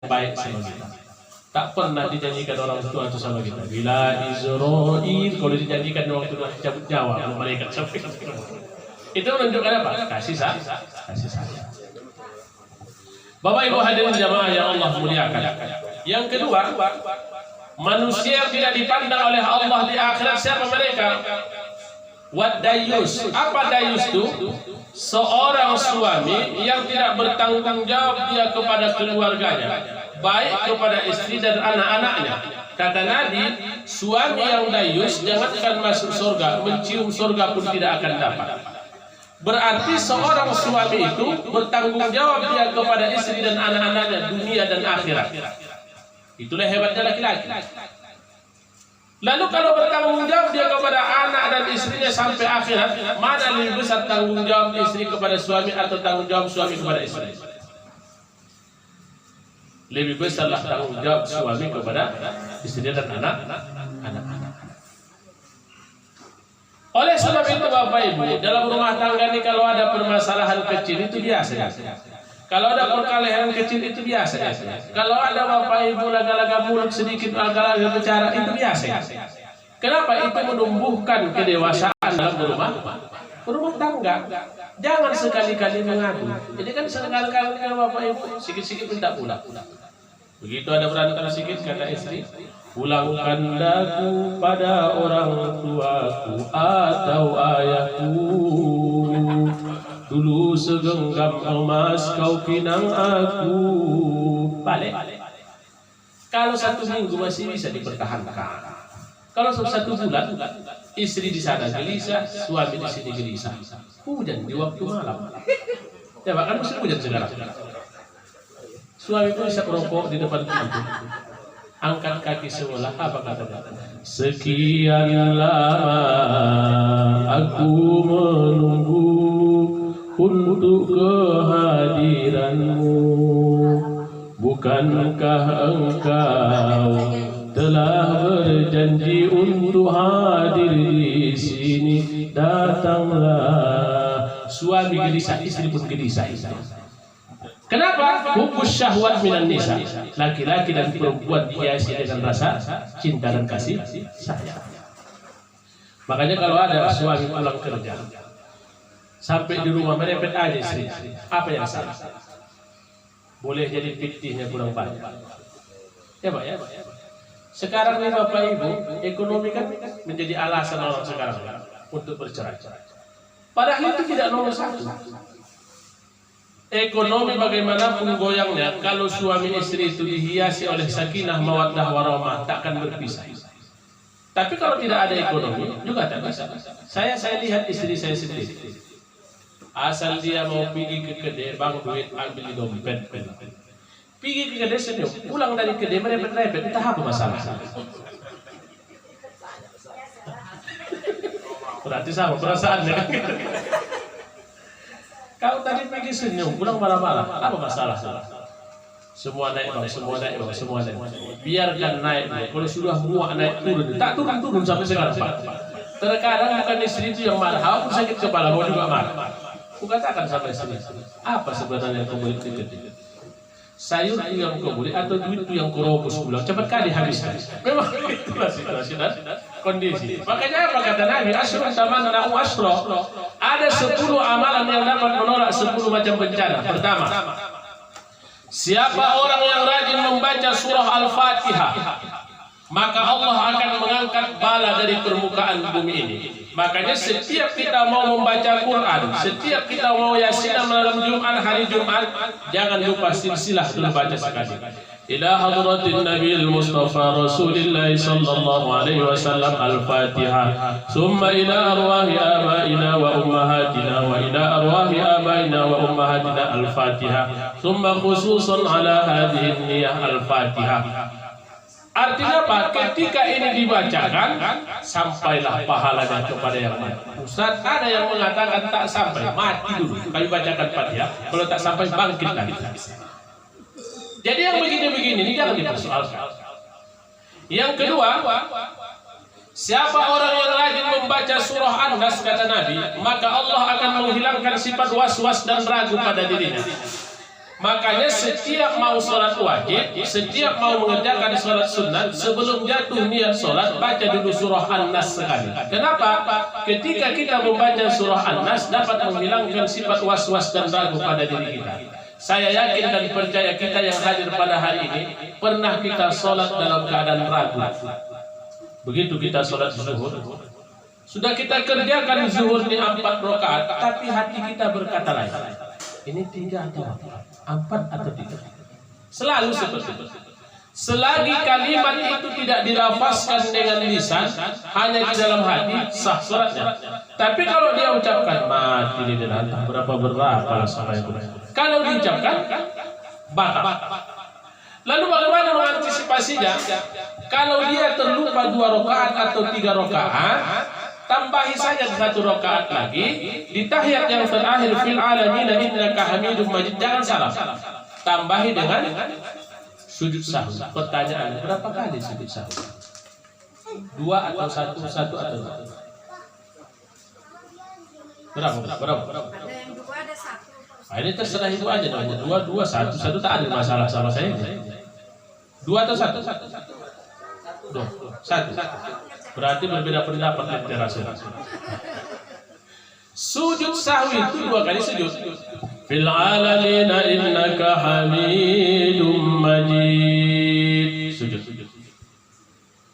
baik sama kita. Tak pernah dijanjikan orang tua itu sama kita. Bila Israel, kalau dijanjikan orang tua cabut nyawa kalau malaikat sampai. Itu menunjukkan apa? Kasih sayang. Bapak Ibu hadirin jamaah yang Allah muliakan. Yang kedua, manusia yang tidak dipandang oleh Allah di akhirat siapa mereka? Wadayus. Apa dayus itu? Seorang suami yang tidak bertanggung jawab dia kepada keluarganya, baik kepada istri dan anak-anaknya. Kata Nabi, suami yang dayus jangankan masuk surga, mencium surga pun tidak akan dapat. Berarti seorang suami itu bertanggung jawab dia kepada istri dan anak-anaknya, dunia dan akhirat. Itulah hebatnya laki-laki. Lalu kalau bertanggung jawab dia kepada anak dan istrinya sampai akhirat, mana lebih besar tanggung jawab istri kepada suami atau tanggung jawab suami kepada istri? Lebih besarlah tanggung jawab suami kepada istri dan anak-anak. Oleh sebab itu Bapak Ibu, dalam rumah tangga ini kalau ada permasalahan kecil itu biasa. Kalau ada perkelahian kecil itu biasa. Kalau ada Bapak Ibu laga-laga mulut sedikit, laga-laga bicara itu biasa. Kenapa? Itu menumbuhkan kedewasaan dalam rumah tangga. Jangan sekali-kali mengadu. Jadi kan sekali-kali Bapak Ibu sikit-sikit minta pulang. Begitu ada berantem sedikit kata istri, pulangkan aku pada orang tuaku atau ayahku. Dulu segenggam emas kau pinang aku. Balik. Kalau 1 minggu masih bisa dipertahankan. Kalau 1 bulan, istri di sana gelisah, suami di sini gelisah. Hujan di waktu malam. Ya bahkan musim hujan sekarang. Suami pun bisa merokok di depan pintu. Angkat kaki sebelah, apa katanya? Sekian lama aku menunggu untuk kehadiranmu. Bukankah engkau telah berjanji untuk hadir di sini? Datanglah. Suami gelisah, istri pun gelisah. Kenapa? Hubbus syahwat minan nisa. Laki-laki dan perempuan dihiasi dengan rasa cinta dan kasih sayang. Makanya kalau ada suami pulang kerja, sampai di rumah merepet aja istri, apa yang salah? Boleh jadi fiktifnya kurang banyak. Ya Pak ya. Sekarang ini Bapak Ibu, ekonomi kan menjadi alasan orang sekarang untuk bercerai. Padahal itu tidak nomor 1. Ekonomi bagaimanapun goyangnya, kalau suami istri itu dihiasi oleh sakinah, mawaddah, warahmah, takkan berpisah. Tapi kalau tidak ada ekonomi, juga tak bisa. Saya lihat istri saya sendiri. Asal dia mau pergi ke kedai, bang duit, ambil di dompet. Pergi ke kedai senyum, pulang dari kedai merepet-repet, entah apa masalah. Berarti sama perasaannya. Kau tadi pergi senyum, pulang marah-marah, apa masalah? Semua naik bang, semua naik. Biarkan naik bang. Kalau sudah muak naik turun, tak turun sampai sekarang Pak. Terkadang bukan istri itu yang marah, aku sakit kepala, mau juga marah. Aku katakan sama istri, apa sebenarnya yang kau beli tiket? Sayur itu yang kau beli atau duit itu yang kau robos pulang? Cepat kali habis. Memang itulah situasi dan kondisi. Makanya apa kata Nabi? Asrun tamanna asro. Ada 10 amalan yang dapat menolak 10 macam bencana. Pertama, siapa orang yang rajin membaca surah Al-Fatihah, maka Allah akan mengangkat bala dari permukaan bumi ini. Makanya setiap kita mau membaca Quran, setiap kita mau yasinan malam Jumat, hari Jumat, jangan lupa silsilah dulu baca sekali. Ila hadratin Nabiil Mustafa Rasulillah sallallahu alaihi wasallam Al-Fatihah. Summa ila arwahi abaina wa ummahatina wa ila arwahi abaina wa ummahatina Al-Fatihah. Summa khususan ala hadhihi niyah Al-Fatihah. Artinya apa? Ketika ini dibacakan, sampailah pahalanya kepada yang lain. Ustaz, ada yang mengatakan tak sampai, mati dulu. Kami bacakan Fatihah, kalau tak sampai bangkit lagi. Jadi yang begini-begini ini jangan dipersoalkan. Yang kedua, siapa orang yang rajin membaca surah An-Nas kata Nabi, maka Allah akan menghilangkan sifat was-was dan ragu pada dirinya. Makanya setiap mau sholat wajib, setiap mau mengerjakan sholat sunat, sebelum jatuh niat sholat, baca dulu surah An-Nas sekali. Kenapa? Ketika kita membaca surah An-Nas, dapat menghilangkan sifat was-was dan ragu pada diri kita. Saya yakin dan percaya kita yang hadir pada hari ini, pernah kita sholat dalam keadaan ragu. Begitu kita sholat zuhur, sudah kita kerjakan zuhur di 4 rakaat, tapi hati kita berkata lain. Ini 3 atau 4 atau 3. Selalu seperti itu. Selagi kalimat itu tidak dilafazkan dengan lisan, hanya di dalam hati, sah sholatnya. Tapi kalau dia ucapkan, mati di dalam berapa sampai itu. Kalau diucapkan, batal. Lalu bagaimana mengantisipasinya? Kalau dia terlupa 2 rakaat atau 3 rakaat, tambahi saja 1 rakaat lagi di tahiyat yang terakhir, fil alamin innaka hamidum majid. Jangan salah, tambahi dengan sujud sahwi. Pertanyaan, berapa kali sujud sahwi? 2 atau 1 atau 2? Berapa? Ada yang 2, ada 1. Nah, ini terserah ibu aja namanya. 2, 1 tak ada masalah sama saya. 2 atau 1? 1. Berarti berbeda pendapat di Rasul. Sujud sahwi itu 2 kali sujud. Fil alamina innaka hamidum majid. Sujud.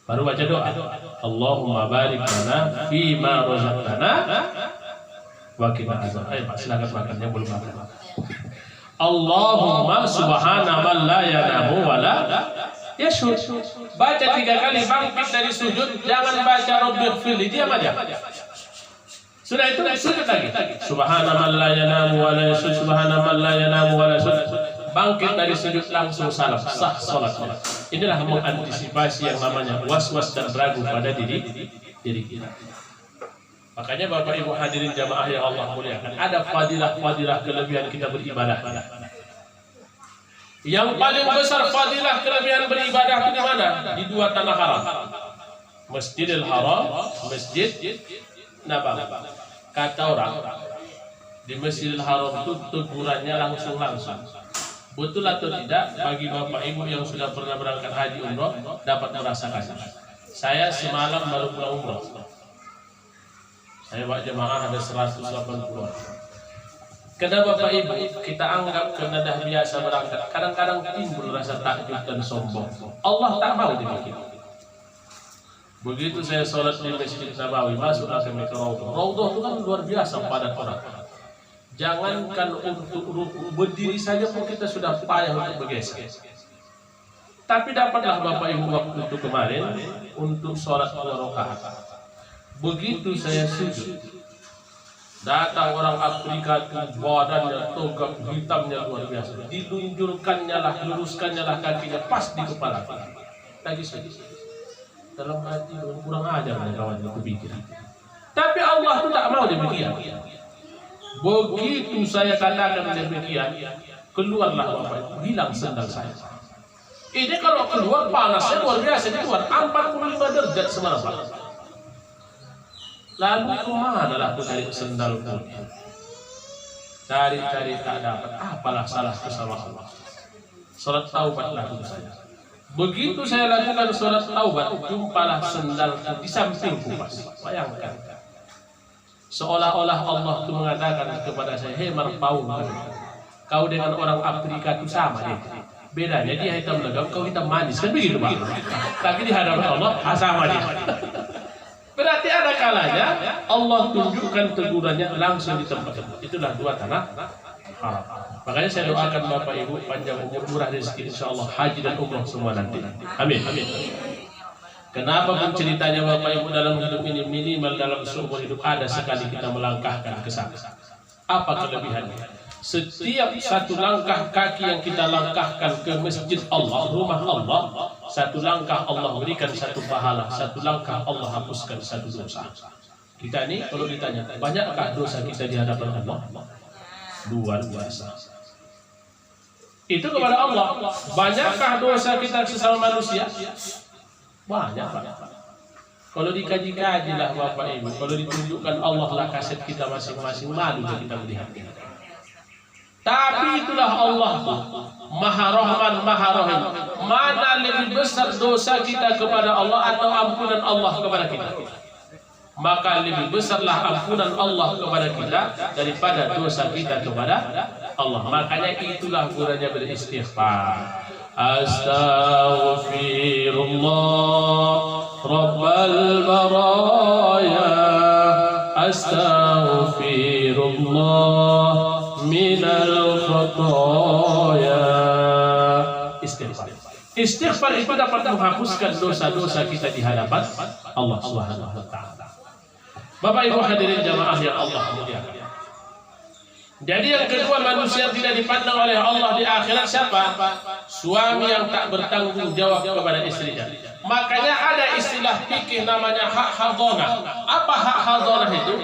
Baru baca doa. Allahumma barik lana fima razaqtana wa qina azab. Ayo Pak, silakan makannya belum makan. Allahumma subhana man la yanamu wa la yashur. Baca 3 kali bangkit dari sujud, jangan baca rabbighfirli, diam aja. Sudah itu sujud lagi. Subhana man la yanamu wa la yashur, subhana man la yanamu wa la yashur. Bangkit dari sujud langsung salam, sah salatnya. Inilah mengantisipasi yang namanya was-was dan ragu pada diri kita. Makanya Bapak Ibu hadirin jamaah yang Allah muliakan, ada fadilah-fadilah kelebihan kita beribadah. Yang paling besar fadilah kelebihan beribadah itu di mana? Di 2 tanah haram. Masjidil Haram, Masjid Nabawi. Kata orang, di Masjidil Haram itu tegurannya langsung. Betul atau tidak, bagi Bapak Ibu yang sudah pernah berangkat haji umroh dapat merasakan. Saya semalam baru pulang umroh. Saya Pak jemaah ada 180 orang. Karena Bapak Ibu kita anggap karena dah biasa berangkat, kadang-kadang timbul rasa takjub dan sombong. Allah tak mau demikian. Begitu saya sholat di Masjid Nabawi, masuklah kami ke Raudhah. Raudhah itu kan luar biasa padat orang. Jangankan untuk ruku, berdiri saja pun kita sudah payah untuk bergeser. Tapi dapatlah Bapak Ibu waktu itu kemarin untuk sholat 2 rakaat. Begitu saya sujud, datang orang Afrika itu badannya tegak, hitamnya luar biasa. Dilunjurkannya lah, luruskannya lah kakinya pas di kepala. Lagi sujud. Dalam hati kurang ajar kawan itu pikir. Tapi Allah itu tak mau demikian. Begitu saya katakan demikian, keluarlah Bapak, hilang sendal saya. Ini kalau keluar panasnya luar biasa, di luar 45 derajat semalam Pak. Lalu kemana lah aku cari sendal pun? Cari-cari tak dapat. Apalah salahku sama Allah. Salat taubatlah dulu saya. Begitu saya lakukan salat taubat, jumpalah sendalku di sampingku Pak. Bayangkan. Seolah-olah Allah itu mengatakan kepada saya, hei Marpaung, kau dengan orang Afrika itu sama deh. Bedanya dia hitam legam, kau hitam manis. Kan begitu Pak. Tapi di hadapan Allah, sama dia. Berarti ada kalanya Allah tunjukkan tegurannya langsung di tempat itu. Itulah 2 tanah haram. Makanya saya doakan Bapak Ibu panjang umur, murah rezeki, insyaallah haji dan umrah semua nanti. Amin. Kenapa pun ceritanya Bapak Ibu dalam hidup ini minimal dalam seumur hidup ada sekali kita melangkahkan ke sana. Apa kelebihannya? Setiap 1 langkah kaki yang kita langkahkan ke masjid Allah, rumah Allah, 1 langkah Allah berikan 1 pahala, 1 langkah Allah hapuskan 1 dosa. Kita ini kalau ditanya, banyakkah dosa kita di hadapan Allah? Luar biasa. Itu kepada Allah. Banyakkah dosa kita sesama manusia? Banyak Pak. Kalau dikaji-kaji lah Bapak Ibu, kalau ditunjukkan Allah lah kaset kita masing-masing, malu kita melihatnya. Tapi itulah Allah Maha Rahman, Maha Rahim. Mana lebih besar dosa kita kepada Allah atau ampunan Allah kepada kita? Maka lebih besarlah ampunan Allah kepada kita daripada dosa kita kepada Allah. Makanya itulah gunanya beristighfar. Astaghfirullah Rabbal baraya, astaghfirullah minal khataya. Istighfar itu dapat menghapuskan dosa-dosa kita di hadapan Allah Subhanahu wa taala. Bapak Ibu hadirin jamaah yang Allah muliakan. Jadi yang kedua, manusia tidak dipandang oleh Allah di akhirat siapa? Suami yang tak bertanggung jawab kepada istrinya. Makanya ada istilah fikih namanya hak hadonah. Apa hak hadonah itu?